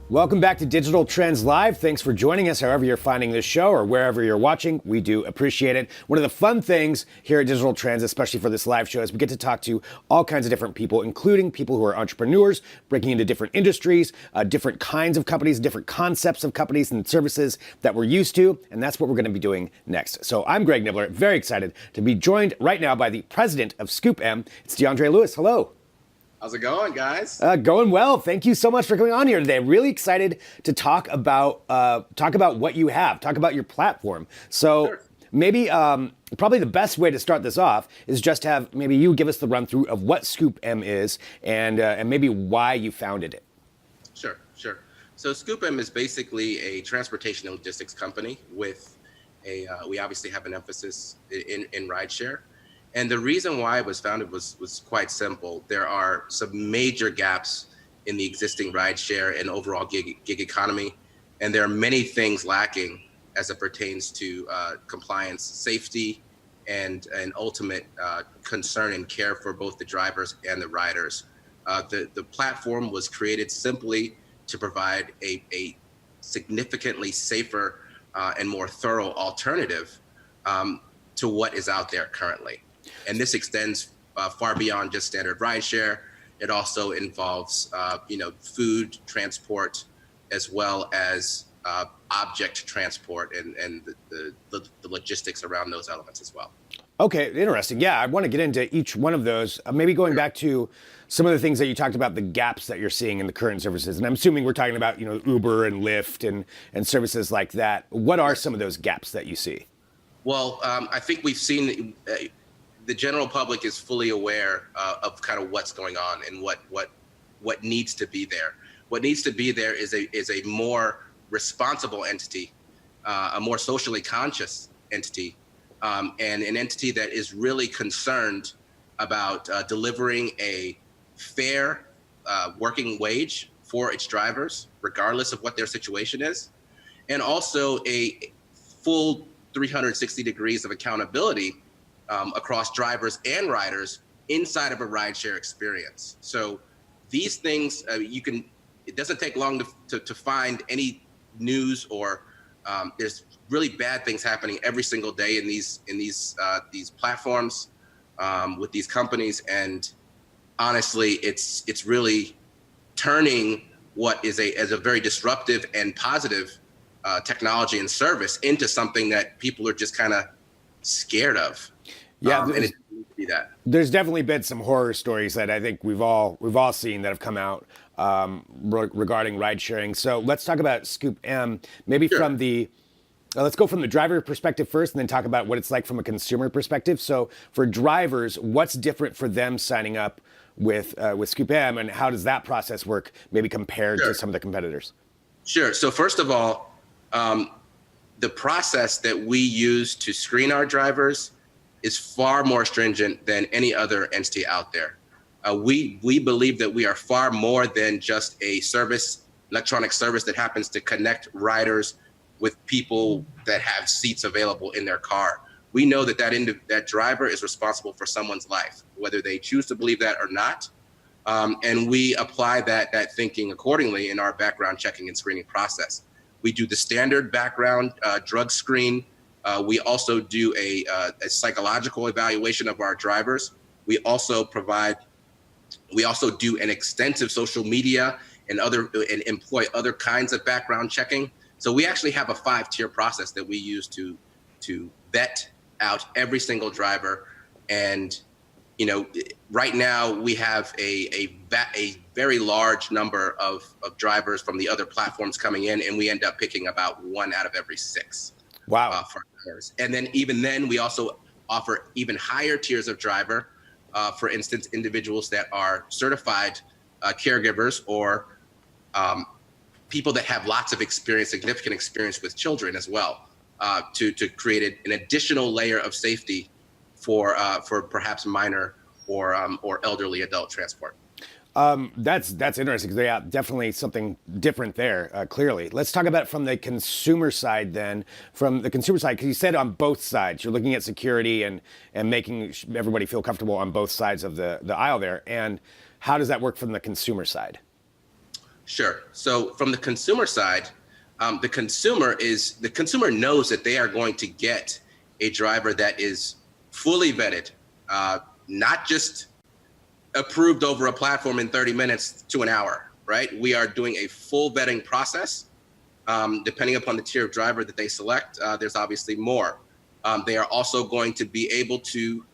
Welcome back to Digital Trends Live. Thanks for joining us, however you're finding this show or wherever you're watching. We do appreciate it. One of the fun things here at Digital Trends, especially for this live show, is we get to talk to all kinds of different people, including people who are entrepreneurs, breaking into different industries, different kinds of companies, different concepts of companies and services that we're used to. And that's what we're going to be doing next. So I'm Greg Nibbler, very excited to be joined right now by the president of ScoopM. It's DeAndre Lewis. Hello. How's it going, guys? Going well. Thank you so much for coming on here today. Really excited to talk about what you have, talk about your platform. So Sure. maybe probably the best way to start this off is just have maybe you give us the run through of what ScoopM is and maybe why you founded it. Sure. So ScoopM is basically a transportation and logistics company with we obviously have an emphasis in rideshare. And the reason why it was founded was quite simple. There are some major gaps in the existing rideshare and overall gig economy. And there are many things lacking as it pertains to compliance, safety, and ultimate concern and care for both the drivers and the riders. The platform was created simply to provide a significantly safer and more thorough alternative to what is out there currently. And this extends far beyond just standard rideshare. It also involves, food transport, as well as object transport and the logistics around those elements as well. Okay, interesting. Yeah, I want to get into each one of those. Maybe going back to some of the things that you talked about, the gaps that you're seeing in the current services. And I'm assuming we're talking about, Uber and Lyft and services like that. What are some of those gaps that you see? Well, I think we've seen the general public is fully aware of kind of what's going on and what needs to be there. What needs to be there is a more responsible entity, a more socially conscious entity, and an entity that is really concerned about delivering a fair working wage for its drivers, regardless of what their situation is, and also a full 360 degrees of accountability across drivers and riders inside of a rideshare experience. So these things, it doesn't take long to find any news or there's really bad things happening every single day in these platforms with these companies. And honestly, it's really turning what is a very disruptive and positive technology and service into something that people are just kind of scared of. Yeah, and it needs to be that. There's definitely been some horror stories that I think we've all seen that have come out regarding ride sharing. So let's talk about ScoopM. Maybe Sure. from the let's go from the driver perspective first, and then talk about what it's like from a consumer perspective. So for drivers, what's different for them signing up with ScoopM, and how does that process work? Maybe compared Sure. to some of the competitors. Sure. So first of all, the process that we use to screen our drivers is far more stringent than any other entity out there. We believe that we are far more than just a electronic service that happens to connect riders with people that have seats available in their car. We know that driver is responsible for someone's life, whether they choose to believe that or not. And we apply that thinking accordingly in our background checking and screening process. We do the standard background drug screen. We also do a psychological evaluation of our drivers. We also do an extensive social media and employ other kinds of background checking. So we actually have a 5-tier process that we use to vet out every single driver. And right now we have a very large number of drivers from the other platforms coming in, and we end up picking about 1 out of every 6. Wow. For drivers. And then even then, we also offer even higher tiers of driver. For instance, individuals that are certified caregivers or people that have lots of significant experience with children as well, to create an additional layer of safety for perhaps minor or elderly adult transport. That's interesting, because yeah, definitely something different there, clearly. Let's talk about it from the consumer side then. From the consumer side, because you said on both sides, you're looking at security and making everybody feel comfortable on both sides of the aisle there. And how does that work from the consumer side? Sure. So from the consumer side, the consumer knows that they are going to get a driver that is fully vetted, not just approved over a platform in 30 minutes to an hour, right? We are doing a full vetting process. Depending upon the tier of driver that they select, there's obviously more. They are also going to be able to,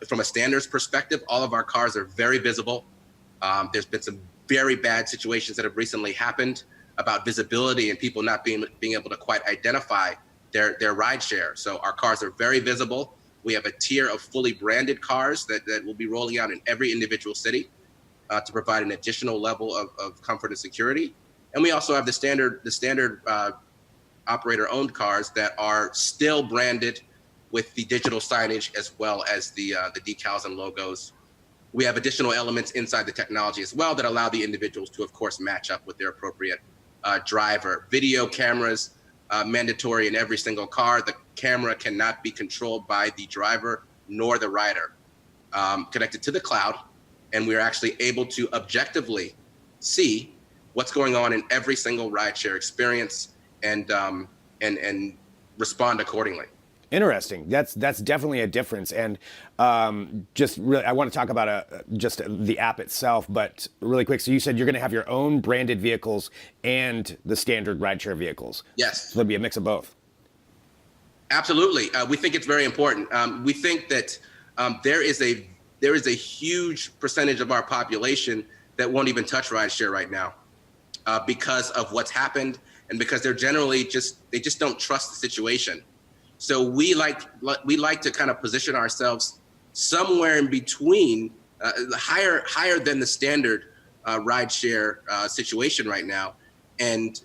from a standards perspective, all of our cars are very visible. There's been some very bad situations that have recently happened about visibility and people not being able to quite identify their ride share. So our cars are very visible. We have a tier of fully branded cars that will be rolling out in every individual city to provide an additional level of comfort and security. And we also have the standard operator-owned cars that are still branded with the digital signage as well as the decals and logos. We have additional elements inside the technology as well that allow the individuals to, of course, match up with their appropriate driver. Video cameras, mandatory in every single car. The camera cannot be controlled by the driver nor the rider. Connected to the cloud, and we're actually able to objectively see what's going on in every single rideshare experience and respond accordingly. Interesting. That's definitely a difference. And just really, I want to talk about just the app itself, but really quick. So you said you're going to have your own branded vehicles and the standard rideshare vehicles. Yes. So there'll be a mix of both. Absolutely. We think it's very important. We think that there is a huge percentage of our population that won't even touch rideshare right now because of what's happened and because they just don't trust the situation. So we like to kind of position ourselves somewhere in between, higher than the standard rideshare situation right now, and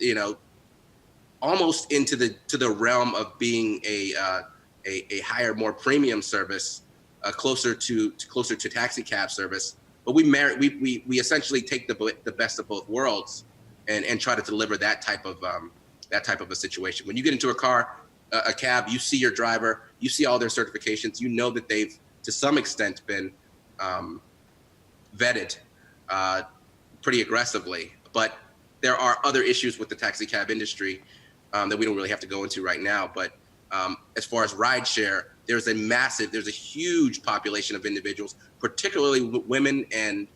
almost into the realm of being a higher, more premium service, closer to taxi cab service. But we essentially take the best of both worlds and try to deliver that type of a situation. When you get into a cab, you see your driver, you see all their certifications, you know that they've to some extent been vetted pretty aggressively. But there are other issues with the taxi cab industry that we don't really have to go into right now. But as far as rideshare, there's a huge population of individuals, particularly women and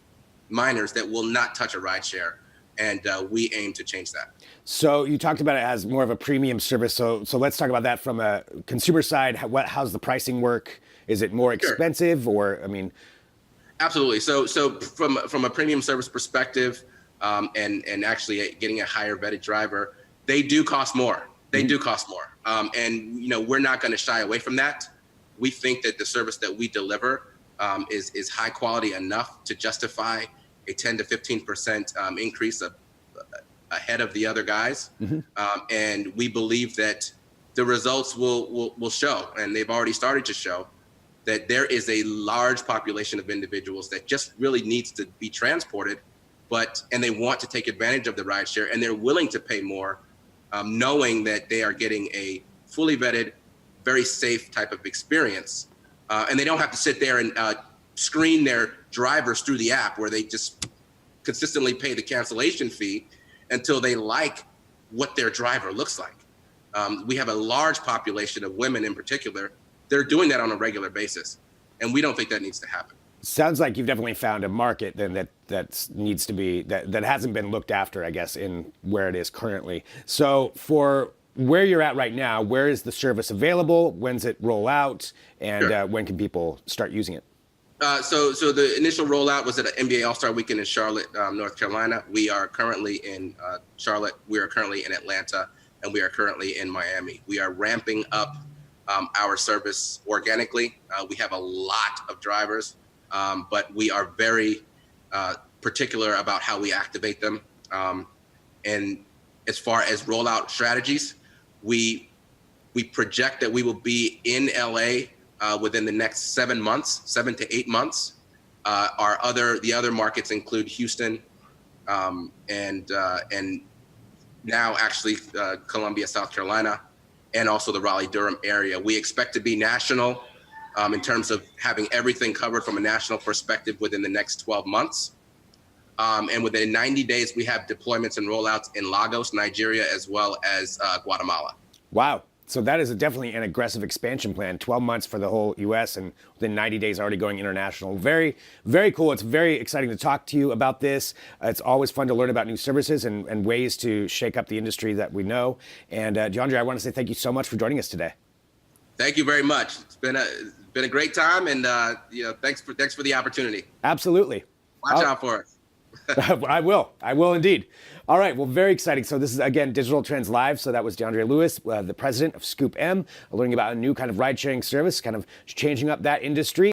minors, that will not touch a rideshare. And we aim to change that. So you talked about it as more of a premium service. So let's talk about that from a consumer side. How's the pricing work? Is it more expensive, or I mean? Absolutely. So from a premium service perspective, and actually getting a higher vetted driver, they do cost more. They do cost more. And we're not going to shy away from that. We think that the service that we deliver is high quality enough to justify a 10 to 15% increase ahead of the other guys. And we believe that the results will show, and they've already started to show, that there is a large population of individuals that just really needs to be transported, and they want to take advantage of the rideshare, and they're willing to pay more, knowing that they are getting a fully vetted, very safe type of experience. And they don't have to sit there and screen their drivers through the app where they just consistently pay the cancellation fee until they like what their driver looks like. We have a large population of women in particular. They're doing that on a regular basis, and we don't think that needs to happen. Sounds like you've definitely found a market then that needs to be, that hasn't been looked after, I guess, in where it is currently. So for where you're at right now, where is the service available? When's it roll out? And when can people start using it? So the initial rollout was at an NBA All-Star Weekend in Charlotte, North Carolina. We are currently in Charlotte. We are currently in Atlanta, and we are currently in Miami. We are ramping up our service organically. We have a lot of drivers, but we are very particular about how we activate them. And as far as rollout strategies, we project that we will be in LA within the next 7 to 8 months. The other markets include Houston, and now actually Columbia, South Carolina, and also the Raleigh-Durham area. We expect to be national in terms of having everything covered from a national perspective within the next 12 months. And within 90 days, we have deployments and rollouts in Lagos, Nigeria, as well as Guatemala. Wow. So that is definitely an aggressive expansion plan. 12 months for the whole U.S. and within 90 days already going international. Very, very cool. It's very exciting to talk to you about this. It's always fun to learn about new services and ways to shake up the industry that we know. And DeAndre, I want to say thank you so much for joining us today. Thank you very much. It's been a great time, and thanks for the opportunity. Absolutely. Watch out for us. I will indeed. All right, well, very exciting. So this is, again, Digital Trends Live. So that was DeAndre Lewis, the president of ScoopM, learning about a new kind of ride-sharing service, kind of changing up that industry.